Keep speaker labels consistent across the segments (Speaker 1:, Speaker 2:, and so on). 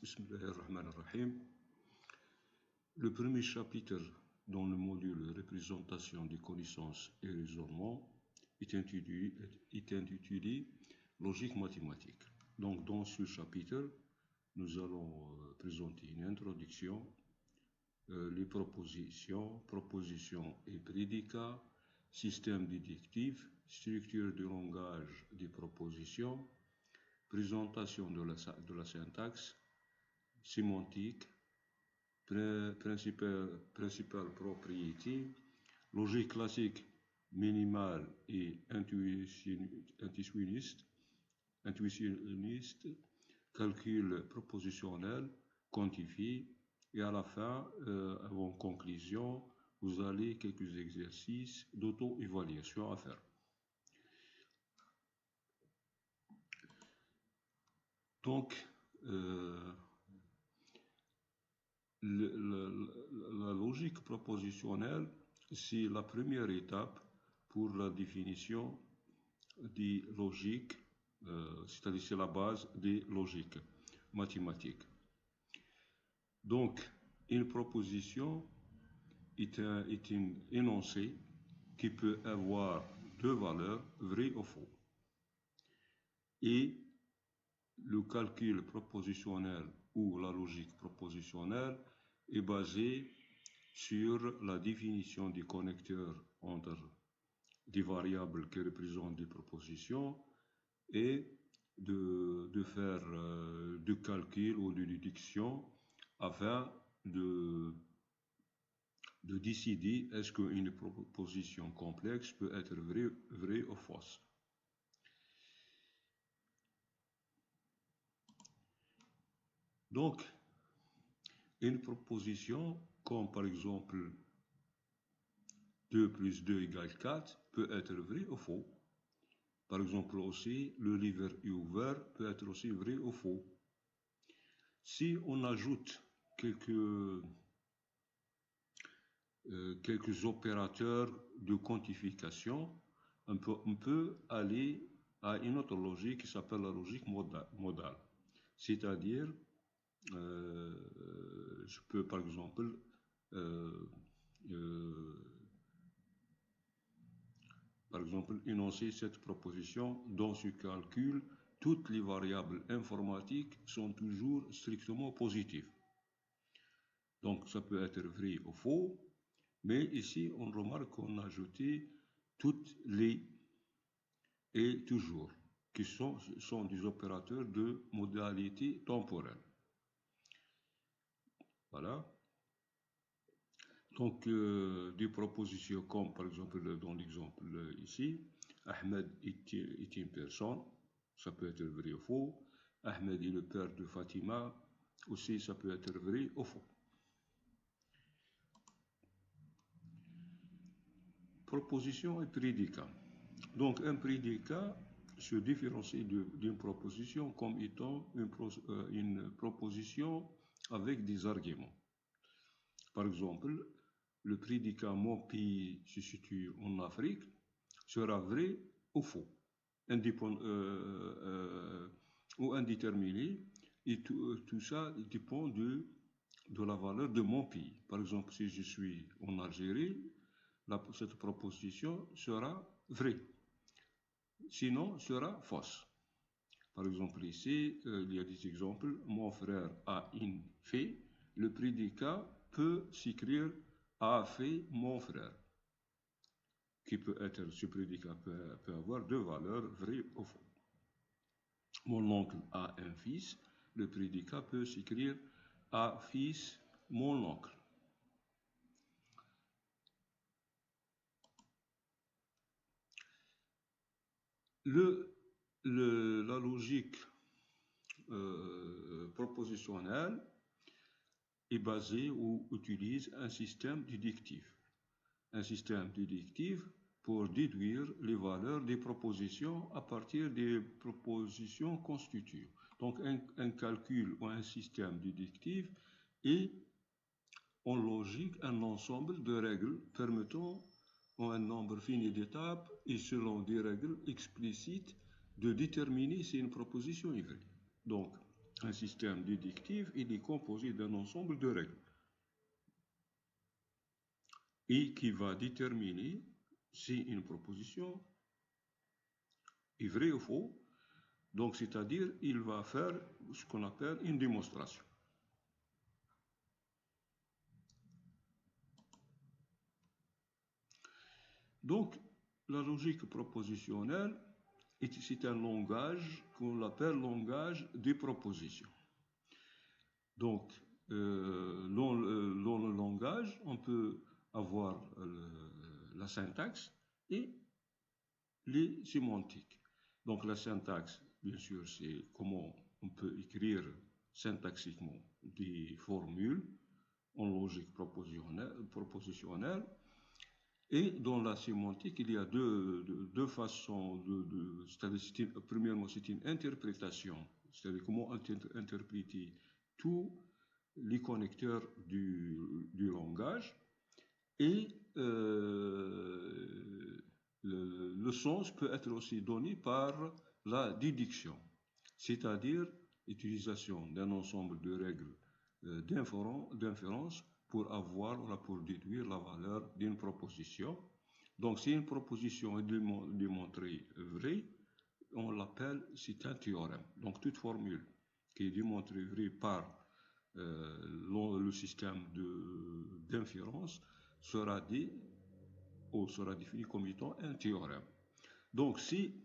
Speaker 1: Bismillahirrahmanirrahim. Le premier chapitre dans le module représentation des connaissances et raisonnement est intitulé logique mathématique. Donc dans ce chapitre, nous allons présenter une introduction, les propositions et prédicats, système déductif, structure du langage des propositions, présentation de la syntaxe, sémantique, principale propriété, logique classique minimale et intuitionniste, calcul propositionnel, quantifié, et à la fin, avant conclusion, vous avez quelques exercices d'auto-évaluation à faire. Donc, la logique propositionnelle, c'est la première étape pour la définition des logiques, c'est-à-dire c'est la base des logiques mathématiques. Donc, une proposition est un énoncé qui peut avoir deux valeurs, vraies ou faux. Et le calcul propositionnel ou la logique propositionnelle est basé sur la définition des connecteurs entre des variables qui représentent des propositions et de faire du calcul ou de déduction afin de décider est-ce qu'une proposition complexe peut être vraie ou fausse. Donc, une proposition, comme par exemple 2 plus 2 égale 4, peut être vrai ou faux. Par exemple aussi, le livre est ouvert peut être aussi vrai ou faux. Si on ajoute quelques opérateurs de quantification, on peut aller à une autre logique qui s'appelle la logique modale. C'est-à-dire, je peux par exemple énoncer cette proposition. Dans ce calcul, toutes les variables informatiques sont toujours strictement positives. Donc ça peut être vrai ou faux, mais ici on remarque qu'on a ajouté toutes les et toujours, qui sont des opérateurs de modalité temporelle. Voilà. Donc, des propositions comme, par exemple, dans l'exemple ici, Ahmed est une personne, ça peut être vrai ou faux. Ahmed est le père de Fatima, aussi ça peut être vrai ou faux. Proposition et prédicat. Donc, un prédicat se différencie d'une proposition comme étant une proposition avec des arguments. Par exemple, le prédicat « mon pays se situe en Afrique » sera vrai ou faux, ou indéterminé, et tout ça dépend de la valeur de mon pays. Par exemple, si je suis en Algérie, cette proposition sera vraie, sinon sera fausse. Par exemple, ici, il y a des exemples. Mon frère a une fille. Le prédicat peut s'écrire a fait mon frère. Qui peut être, ce prédicat peut avoir deux valeurs, vraies ou faux. Mon oncle a un fils. Le prédicat peut s'écrire a fils mon oncle. La logique propositionnelle est basée ou utilise un système déductif. Un système déductif pour déduire les valeurs des propositions à partir des propositions constituées. Donc un calcul ou un système déductif est en logique un ensemble de règles permettant en un nombre fini d'étapes et selon des règles explicites de déterminer si une proposition est vraie. Donc, un système déductif, il est composé d'un ensemble de règles et qui va déterminer si une proposition est vraie ou faux. Donc, c'est-à-dire, il va faire ce qu'on appelle une démonstration. Donc, la logique propositionnelle, c'est un langage qu'on appelle langage des propositions. Donc, dans le langage, on peut avoir la syntaxe et les sémantiques. Donc, la syntaxe, bien sûr, c'est comment on peut écrire syntaxiquement des formules en logique propositionnelle. Et dans la sémantique, il y a deux façons c'est-à-dire, premièrement, c'est une interprétation, c'est-à-dire comment interpréter tous les connecteurs du langage, et le sens peut être aussi donné par la déduction, c'est-à-dire l'utilisation d'un ensemble de règles d'inférence pour déduire la valeur d'une proposition. Donc, si une proposition est démontrée vraie, on l'appelle, c'est un théorème. Donc, toute formule qui est démontrée vraie par le système d'inférence sera définie comme étant un théorème. Donc, si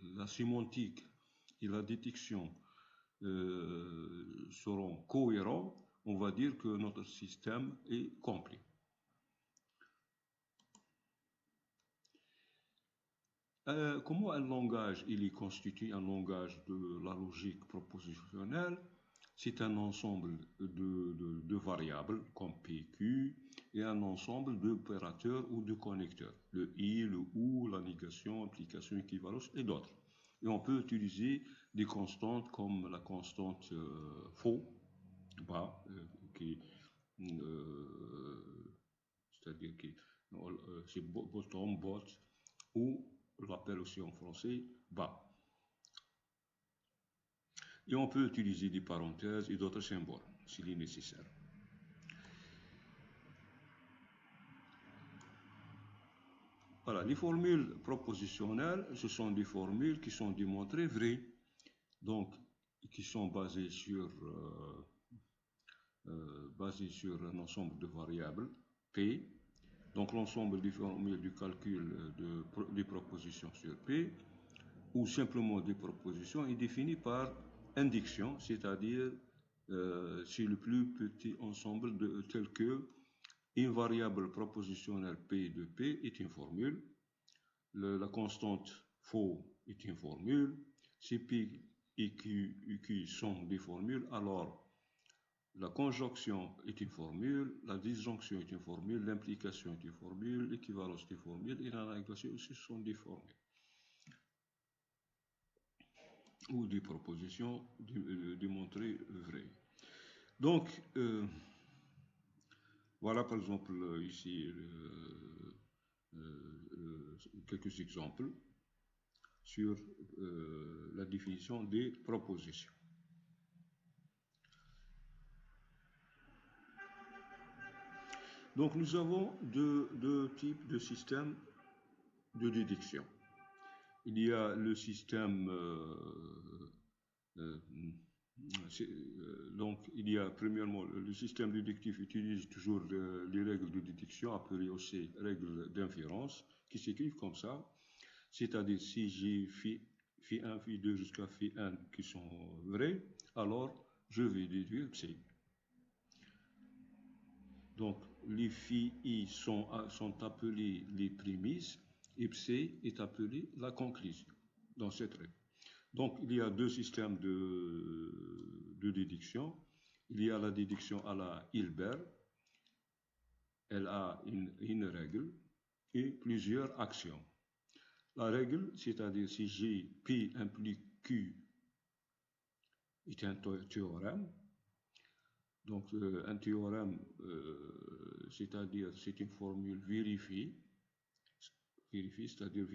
Speaker 1: la sémantique et la déduction seront cohérents, on va dire que notre système est complet. Comment un langage est constitué? Un langage de la logique propositionnelle, c'est un ensemble de variables comme P, Q et un ensemble d'opérateurs ou de connecteurs, le I, le OU, la négation, implication, équivalence et d'autres. Et on peut utiliser des constantes comme la constante faux, bas, c'est-à-dire que c'est bottom, bot, ou on l'appelle aussi en français bas. Et on peut utiliser des parenthèses et d'autres symboles s'il est nécessaire. Voilà, les formules propositionnelles, ce sont des formules qui sont démontrées vraies, donc qui sont basées sur un ensemble de variables P. Donc l'ensemble des formules du calcul des propositions sur P, ou simplement des propositions, est défini par induction, c'est-à-dire c'est le plus petit ensemble tel que une variable propositionnelle P de P est une formule, la constante faux est une formule, si P et Q sont des formules, alors la conjonction est une formule, la disjonction est une formule, l'implication est une formule, l'équivalence est une formule, et la négation aussi sont des formules ou des propositions démontrées vraies. Donc, voilà par exemple ici quelques exemples sur la définition des propositions. Donc nous avons deux types de systèmes de déduction. Il y a le système donc il y a premièrement le système déductif utilise toujours les règles de déduction appelées aussi règles d'inférence qui s'écrivent comme ça, c'est-à-dire si j'ai phi 1, phi 2 jusqu'à phi 1 qui sont vrais, alors je vais déduire psi. Donc les phi i sont appelés les prémices et psi est appelé la conclusion dans cette règle. Donc, il y a deux systèmes de déduction. Il y a la déduction à la Hilbert. Elle a une règle et plusieurs actions. La règle, c'est-à-dire si G, P implique Q, est un théorème. Donc, un théorème, c'est-à-dire c'est une formule vérifiée, c'est-à-dire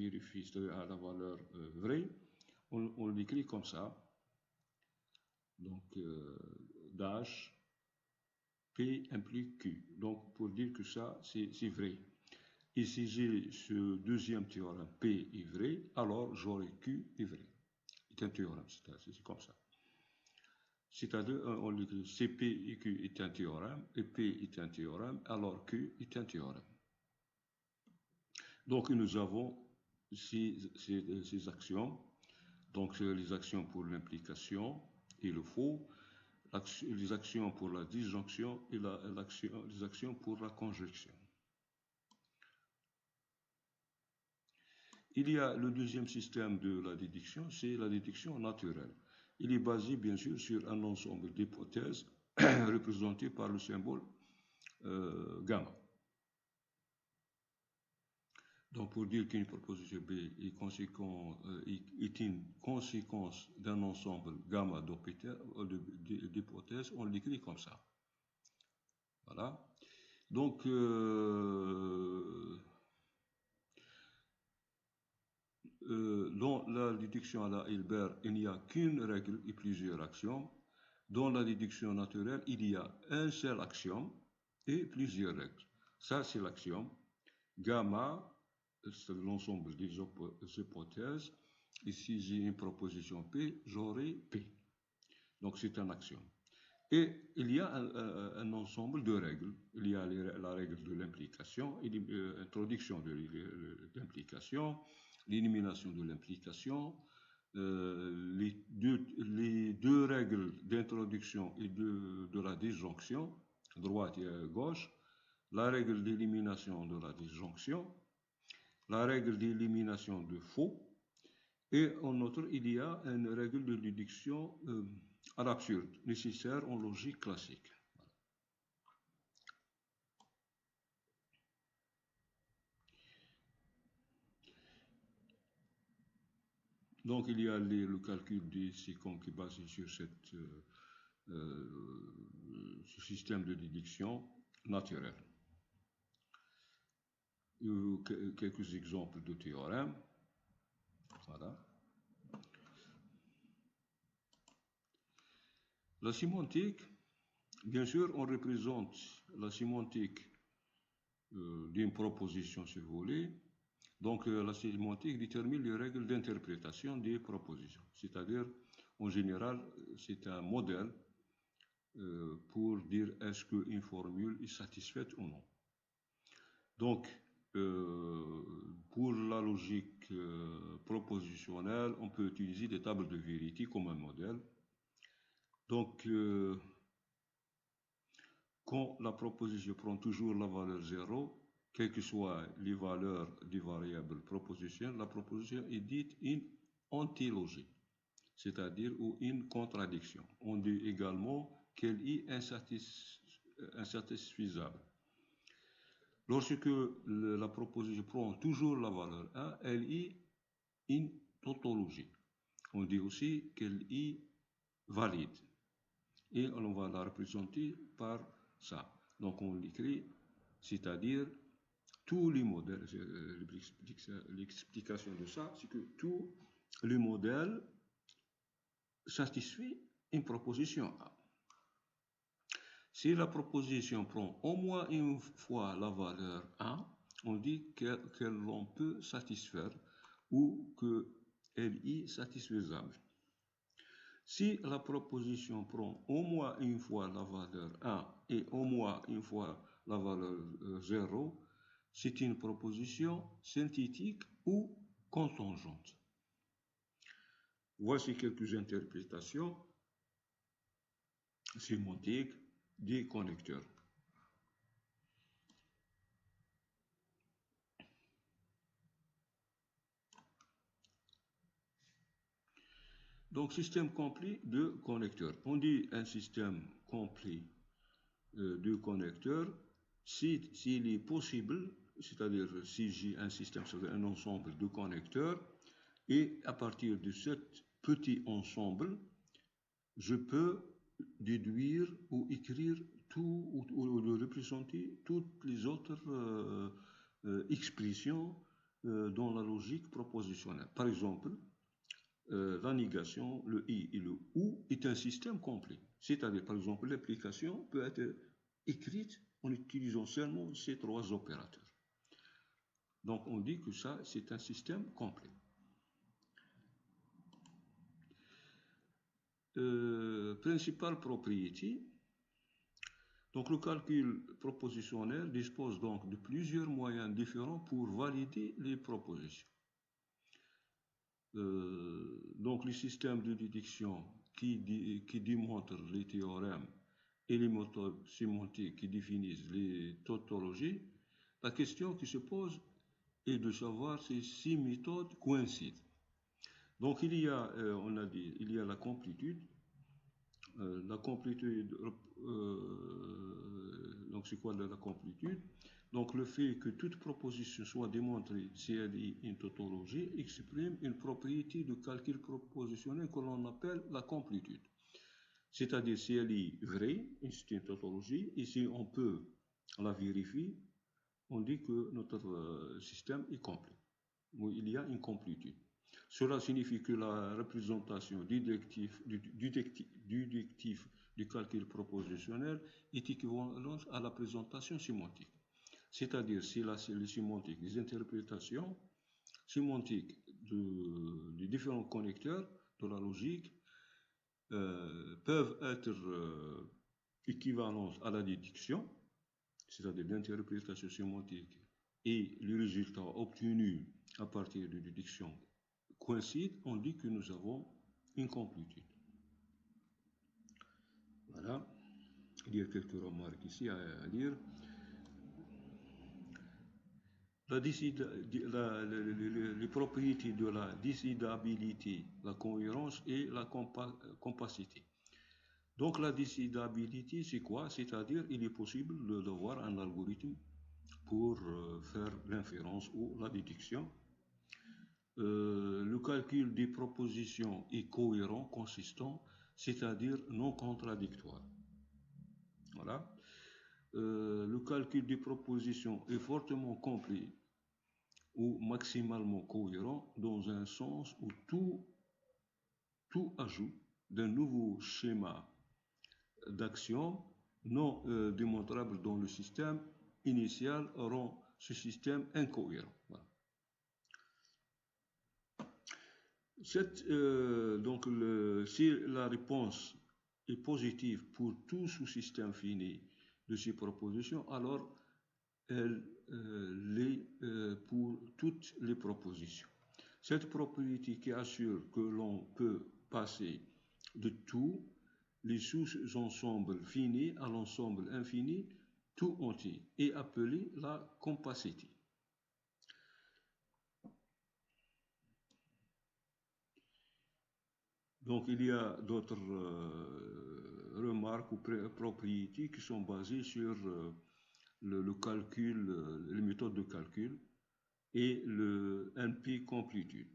Speaker 1: à la valeur vraie. on l'écrit comme ça. Donc, dash P implique Q. Donc, pour dire que ça, c'est vrai. Et si j'ai ce deuxième théorème P est vrai, alors j'aurai Q est vrai. C'est un théorème, c'est comme ça. C'est-à-dire, on l'écrit CP et Q est un théorème, et P est un théorème, alors Q est un théorème. Donc, nous avons ces axiomes. Donc, les actions pour l'implication et le faux, les actions pour la disjonction et les actions pour la conjonction. Il y a le deuxième système de la déduction, c'est la déduction naturelle. Il est basé bien sûr sur un ensemble d'hypothèses représentées par le symbole gamma. Donc pour dire qu'une proposition B est une conséquence d'un ensemble gamma d'hypothèses, on l'écrit comme ça. Voilà. Donc dans la déduction à la Hilbert, il n'y a qu'une règle et plusieurs axiomes. Dans la déduction naturelle, il y a un seul axiome et plusieurs règles. Ça, c'est l'axiome. Gamma, c'est l'ensemble des hypothèses. Et si j'ai une proposition P, j'aurai P. Donc, c'est un axiome. Et il y a un ensemble de règles. Il y a la règle de l'implication, l'introduction de l'implication, l'élimination de l'implication, les deux règles d'introduction et de la disjonction, droite et gauche, la règle d'élimination de la disjonction, la règle d'élimination de faux, et en outre, il y a une règle de déduction à l'absurde, nécessaire en logique classique. Donc, il y a le calcul des séquences qui est basé sur ce système de déduction naturelle. Quelques exemples de théorèmes. Voilà. La sémantique, bien sûr, on représente la sémantique d'une proposition, si vous voulez. Donc, la sémantique détermine les règles d'interprétation des propositions. C'est-à-dire, en général, c'est un modèle pour dire est-ce qu'une formule est satisfaite ou non. Donc, pour la logique propositionnelle, on peut utiliser des tables de vérité comme un modèle. Donc, quand la proposition prend toujours la valeur 0, quelles que soient les valeurs des variables propositionnelles, la proposition est dite une antilogie, c'est-à-dire ou une contradiction. On dit également qu'elle est insatisfaisable. Lorsque la proposition prend toujours la valeur 1, elle est une tautologie. On dit aussi qu'elle est valide. Et on va la représenter par ça. Donc on l'écrit, c'est-à-dire tous les modèles, l'explication de ça, c'est que tous les modèles satisfait une proposition A. Si la proposition prend au moins une fois la valeur 1, on dit qu'elle peut satisfaire ou qu'elle est satisfaisable. Si la proposition prend au moins une fois la valeur 1 et au moins une fois la valeur 0, c'est une proposition synthétique ou contingente. Voici quelques interprétations sémantiques des connecteurs. Donc, système complet de connecteurs. On dit un système complet de connecteurs s'il est possible, c'est-à-dire si j'ai un système, c'est-à-dire un ensemble de connecteurs, et à partir de ce petit ensemble, je peux déduire ou écrire tout ou représenter toutes les autres expressions dans la logique propositionnelle. Par exemple, la négation, le et le ou est un système complet. C'est-à-dire, par exemple, l'application peut être écrite en utilisant seulement ces trois opérateurs. Donc, on dit que ça, c'est un système complet. Principal propriété. Donc, le calcul propositionnel dispose donc de plusieurs moyens différents pour valider les propositions. Donc, les systèmes de déduction qui démontrent les théorèmes et les méthodes sémantiques qui définissent les tautologies, la question qui se pose est de savoir si ces méthodes coïncident. Donc, il y a, on a dit, il y a la complétude. La complétude, donc c'est quoi la complétude? Donc le fait que toute proposition soit démontrée si elle est une tautologie exprime une propriété de calcul propositionnel que l'on appelle la complétude. C'est-à-dire si elle est vraie, c'est une tautologie, et si on peut la vérifier, on dit que notre système est complet. Il y a une complétude. Cela signifie que la représentation déductive du calcul propositionnel est équivalente à la présentation sémantique. C'est-à-dire, si les sémantiques, les interprétations sémantiques des différents connecteurs de la logique peuvent être équivalentes à la déduction, c'est-à-dire l'interprétation sémantique et les résultats obtenus à partir de déduction coïncident, on dit que nous avons une complétude. Voilà. Il y a quelques remarques ici à lire. Les propriétés de la décidabilité, la cohérence et la compacité. Donc la décidabilité, c'est quoi? C'est-à-dire il est possible d'avoir un algorithme pour faire l'inférence ou la déduction. Le calcul des propositions est cohérent, consistant, c'est-à-dire non contradictoire. Voilà. Le calcul des propositions est fortement complet ou maximalement cohérent dans un sens où tout ajout d'un nouveau schéma d'action non démontrable dans le système initial rend ce système incohérent. Voilà. Donc, si la réponse est positive pour tout sous-système fini de ces propositions, alors elle l'est pour toutes les propositions. Cette propriété qui assure que l'on peut passer de tous les sous-ensembles finis à l'ensemble infini tout entier est appelée la compacité. Donc il y a d'autres remarques ou propriétés qui sont basées sur le calcul, les méthodes de calcul et le NP complétude.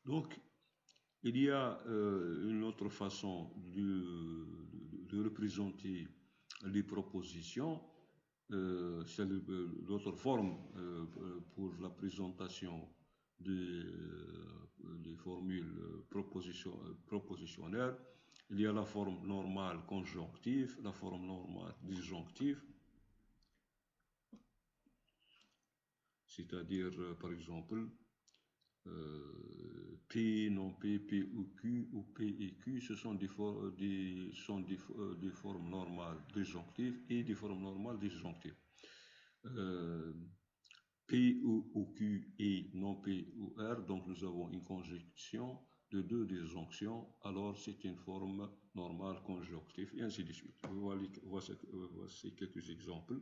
Speaker 1: Donc, il y a une autre façon de représenter les propositions, c'est l'autre forme pour la présentation des formules propositionnelles. Il y a la forme normale conjonctive, la forme normale disjonctive, c'est-à-dire, par exemple, P, non P, P ou Q, ou P et Q, ce sont des formes normales disjonctives et des formes normales disjonctives. P ou Q et non P ou R, donc nous avons une conjonction de deux disjonctions, alors c'est une forme normale conjonctive, et ainsi de suite. Voici quelques exemples.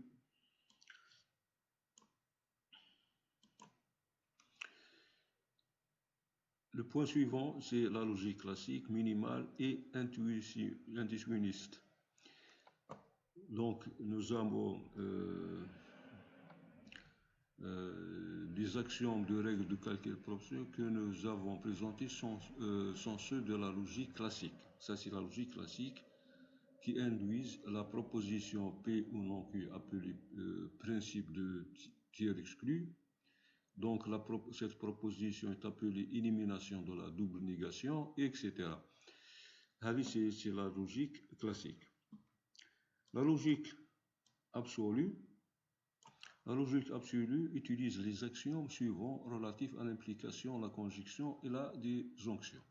Speaker 1: Le point suivant, c'est la logique classique, minimale et intuitionniste. Donc, nous avons les axiomes de règles de calcul proportionnel que nous avons présentés sont ceux de la logique classique. Ça, c'est la logique classique. qui induisent la proposition P ou non Q appelée principe de tiers exclu. Donc cette proposition est appelée élimination de la double négation, etc. C'est la logique classique. La logique absolue. La logique absolue utilise les axiomes suivants relatifs à l'implication, la conjonction et la disjonction.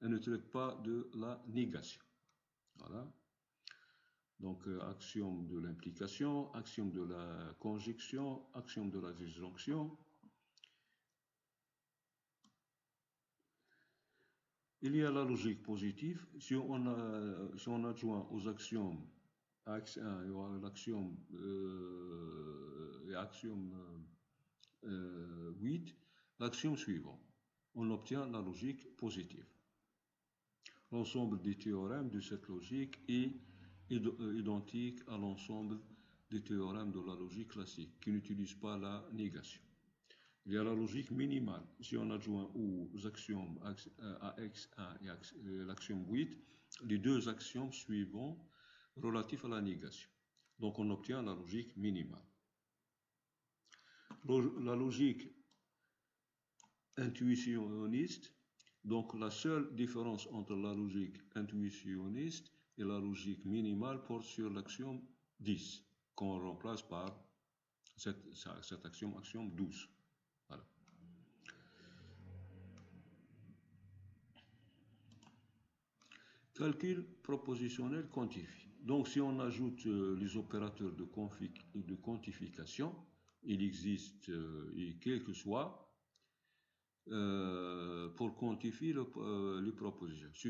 Speaker 1: Elle ne traite pas de la négation. Voilà. Donc, axiome de l'implication, axiome de la conjonction, axiome de la disjonction. Il y a la logique positive. Si on adjoint aux axiomes axe 1 et l'axiome 8, l'axiome suivant. On obtient la logique positive. L'ensemble des théorèmes de cette logique est identique à l'ensemble des théorèmes de la logique classique qui n'utilisent pas la négation. Il y a la logique minimale. Si on adjoint aux axiomes AX1 et l'axiome 8, les deux axiomes suivants relatifs à la négation. Donc on obtient la logique minimale. La logique intuitionniste, donc la seule différence entre la logique intuitionniste et la logique minimale porte sur l'axiome 10, qu'on remplace par cet axiome 12. Voilà. Calcul propositionnel quantifié. Donc si on ajoute les opérateurs de quantification, il existe, et quel que soit, pour quantifier les propositions, ce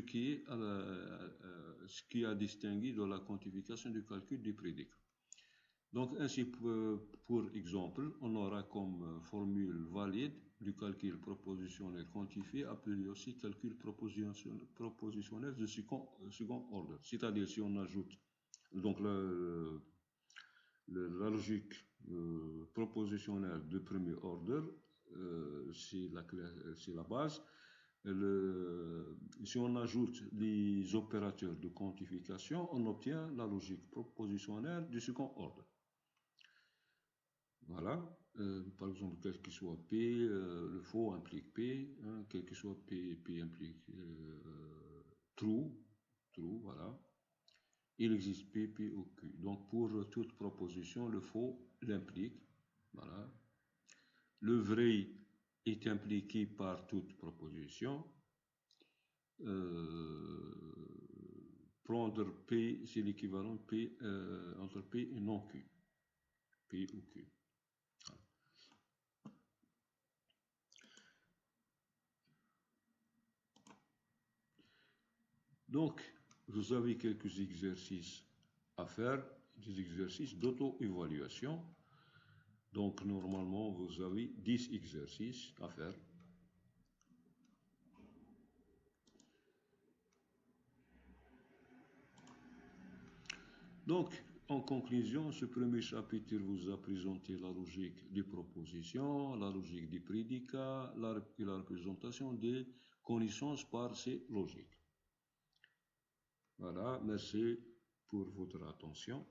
Speaker 1: qui a distingué de la quantification du calcul des prédicats. Donc ainsi, pour exemple, on aura comme formule valide du calcul propositionnel quantifié, appelé aussi calcul propositionnel de second ordre. C'est-à-dire si on ajoute donc la logique propositionnelle de premier ordre, c'est la base. Si on ajoute les opérateurs de quantification, on obtient la logique propositionnelle du second ordre. Voilà. Par exemple, quel que soit P, le faux implique P, hein, quel que soit P implique true, voilà. Il existe P ou Q. Donc pour toute proposition, le faux l'implique, voilà. Le vrai est impliqué par toute proposition. Prendre P, c'est l'équivalent P entre P et non Q. P ou Q. Donc, vous avez quelques exercices à faire, des exercices d'auto-évaluation. Donc, normalement, vous avez 10 exercices à faire. Donc, en conclusion, ce premier chapitre vous a présenté la logique des propositions, la logique des prédicats, et la représentation des connaissances par ces logiques. Voilà, merci pour votre attention.